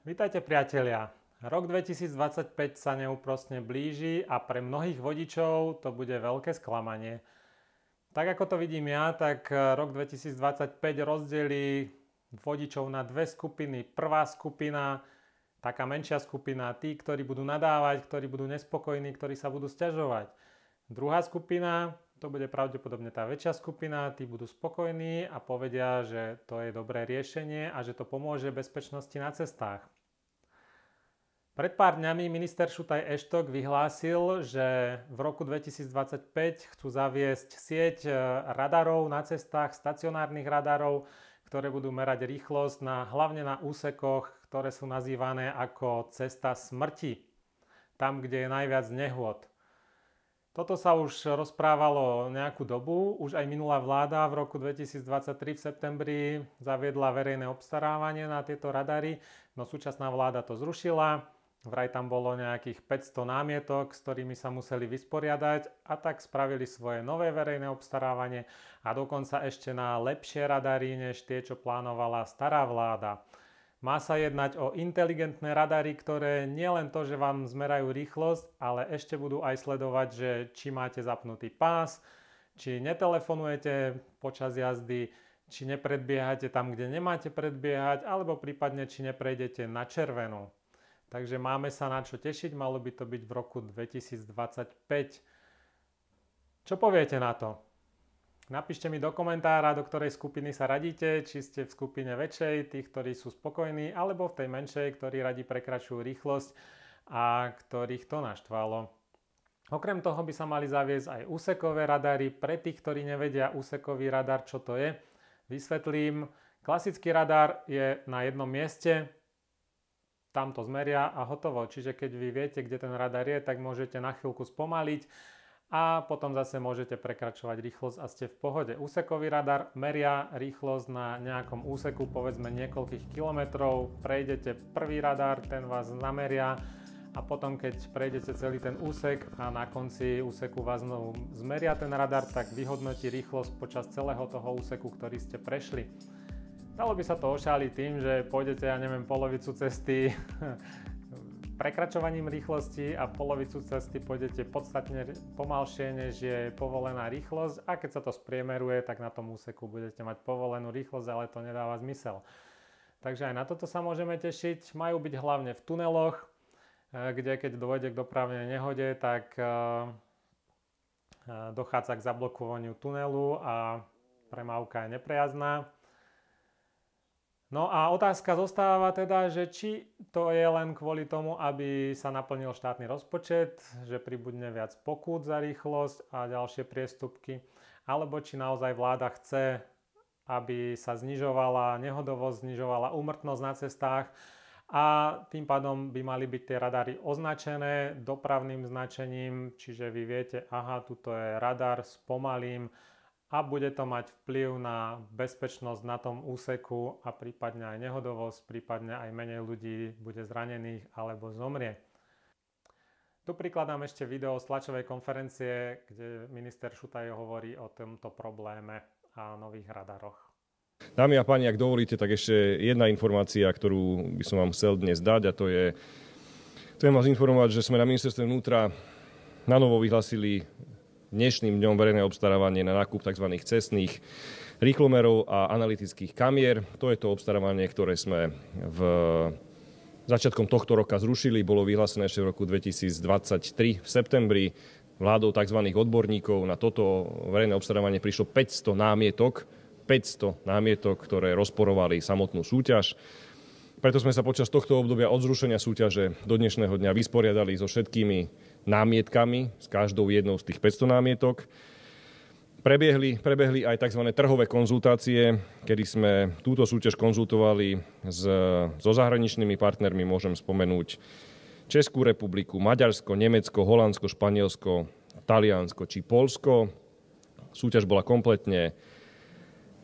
Vítajte priatelia. Rok 2025 sa neúprosne blíži a pre mnohých vodičov to bude veľké sklamanie. Tak ako to vidím ja, tak rok 2025 rozdelí vodičov na dve skupiny. Prvá skupina, taká menšia skupina, tí, ktorí budú nadávať, ktorí budú nespokojní, ktorí sa budú sťažovať. Druhá skupina, to bude pravdepodobne tá väčšia skupina, tí budú spokojní a povedia, že to je dobré riešenie a že to pomôže bezpečnosti na cestách. Pred pár dňami minister Šutaj Eštok vyhlásil, že v roku 2025 chcú zaviesť sieť radarov na cestách, stacionárnych radarov, ktoré budú merať rýchlosť hlavne na úsekoch, ktoré sú nazývané ako cesta smrti, tam, kde je najviac nehôd. Toto sa už rozprávalo nejakú dobu, už aj minulá vláda v roku 2023 v septembri zaviedla verejné obstarávanie na tieto radary, no súčasná vláda to zrušila, vraj tam bolo nejakých 500 námietok, s ktorými sa museli vysporiadať a tak spravili svoje nové verejné obstarávanie a dokonca ešte na lepšie radary než tie, čo plánovala stará vláda. Má sa jednať o inteligentné radary, ktoré nielen to, že vám zmerajú rýchlosť, ale ešte budú aj sledovať, že či máte zapnutý pás, či netelefonujete počas jazdy, či nepredbiehate tam, kde nemáte predbiehať, alebo prípadne, či neprejdete na červenú. Takže máme sa na čo tešiť, malo by to byť v roku 2025. Čo poviete na to? Napíšte mi do komentára, do ktorej skupiny sa radíte, či ste v skupine väčšej, tých, ktorí sú spokojní, alebo v tej menšej, ktorí radi prekračujú rýchlosť a ktorých to naštvalo. Okrem toho by sa mali zaviesť aj úsekové radary. Pre tých, ktorí nevedia úsekový radar, čo to je, vysvetlím. Klasický radar je na jednom mieste, tam to zmeria a hotovo. Čiže keď vy viete, kde ten radar je, tak môžete na chvíľku spomaliť a potom zase môžete prekračovať rýchlosť a ste v pohode. Úsekový radar meria rýchlosť na nejakom úseku, povedzme niekoľkých kilometrov. Prejdete prvý radar, ten vás nameria a potom keď prejdete celý ten úsek a na konci úseku vás znovu zmeria ten radar, tak vyhodnotí rýchlosť počas celého toho úseku, ktorý ste prešli. Dalo by sa to ošáliť tým, že pôjdete, polovicu cesty prekračovaním rýchlosti a polovicu cesty pôjdete podstatne pomalšie, než je povolená rýchlosť a keď sa to spriemeruje, tak na tom úseku budete mať povolenú rýchlosť, ale to nedáva zmysel. Takže aj na toto sa môžeme tešiť. Majú byť hlavne v tuneloch, kde keď dôjde k dopravnej nehode, tak dochádza k zablokovaniu tunelu a premávka je neprejazdná. No a otázka zostáva teda, že či to je len kvôli tomu, aby sa naplnil štátny rozpočet, že pribudne viac pokút za rýchlosť a ďalšie priestupky, alebo či naozaj vláda chce, aby sa znižovala nehodovosť, znižovala úmrtnosť na cestách a tým pádom by mali byť tie radary označené dopravným značením, čiže vy viete, aha, tuto je radar, spomalím, a bude to mať vplyv na bezpečnosť na tom úseku a prípadne aj nehodovosť, prípadne aj menej ľudí bude zranených alebo zomrie. Tu prikladám ešte video z tlačovej konferencie, kde minister Šutaj hovorí o tomto probléme a nových radaroch. Dámy a páni, ak dovolíte, tak ešte jedna informácia, ktorú by som vám chcel dnes dať, a to je vás informovať, že sme na ministerstve vnútra na novo vyhlasili dnešným dňom verejné obstarávanie na nákup tzv. Cestných rýchlomerov a analytických kamier. To je to obstarávanie, ktoré sme začiatkom tohto roka zrušili. Bolo vyhlásené ešte v roku 2023 v septembri. Vládou tzv. Odborníkov na toto verejné obstarávanie prišlo 500 námietok, ktoré rozporovali samotnú súťaž. Preto sme sa počas tohto obdobia od zrušenia súťaže do dnešného dňa vysporiadali so všetkými námietkami, s každou jednou z tých 500 námietok. Prebehli aj tzv. Trhové konzultácie, kedy sme túto súťaž konzultovali so zahraničnými partnermi. Môžem spomenúť Českú republiku, Maďarsko, Nemecko, Holandsko, Španielsko, Taliansko či Poľsko. Súťaž bola kompletne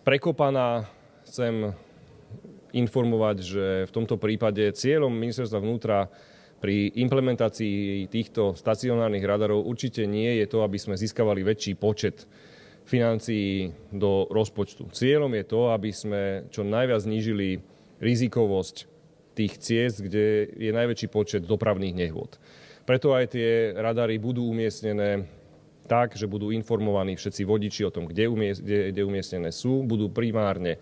prekopaná. Chcem informovať, že v tomto prípade cieľom ministerstva vnútra pri implementácii týchto stacionárnych radarov určite nie je to, aby sme získavali väčší počet financií do rozpočtu. Cieľom je to, aby sme čo najviac znížili rizikovosť tých ciest, kde je najväčší počet dopravných nehôd. Preto aj tie radary budú umiestnené tak, že budú informovaní všetci vodiči o tom, kde umiestnené sú. Budú primárne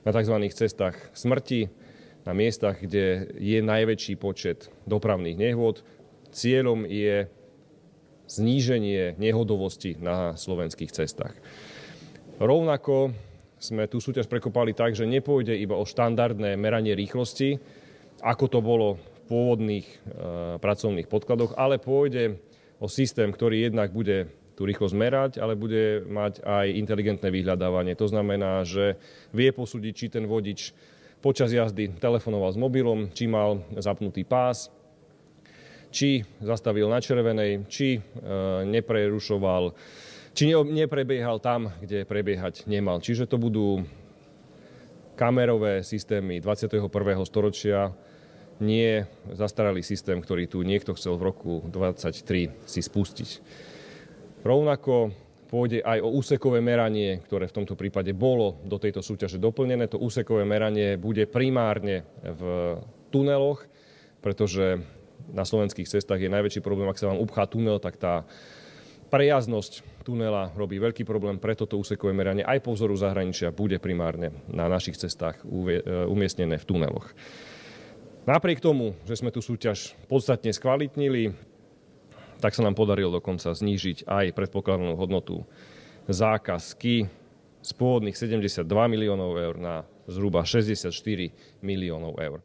na tzv. Cestách smrti, na miestach, kde je najväčší počet dopravných nehôd. Cieľom je zníženie nehodovosti na slovenských cestách. Rovnako sme tú súťaž prekopali tak, že nepôjde iba o štandardné meranie rýchlosti, ako to bolo v pôvodných pracovných podkladoch, ale pôjde o systém, ktorý jednak bude tú rýchlosť merať, ale bude mať aj inteligentné vyhľadávanie. To znamená, že vie posúdiť, či ten vodič počas jazdy telefonoval s mobilom, či mal zapnutý pás, či zastavil na červenej, či neprerušoval, či neprebiehal tam, kde prebiehať nemal. Čiže to budú kamerové systémy 21. storočia, nie zastaralý systém, ktorý tu niekto chcel v roku 2023 si spustiť. Rovnako pôjde aj o úsekové meranie, ktoré v tomto prípade bolo do tejto súťaže doplnené. To úsekové meranie bude primárne v tuneloch, pretože na slovenských cestách je najväčší problém, ak sa vám upchá tunel, tak tá prejazdnosť tunela robí veľký problém, preto to úsekové meranie aj po vzoru zahraničia bude primárne na našich cestách umiestnené v tuneloch. Napriek tomu, že sme tú súťaž podstatne skvalitnili, tak sa nám podarilo dokonca znížiť aj predpokladanú hodnotu zákazky z pôvodných 72 miliónov eur na zhruba 64 miliónov eur.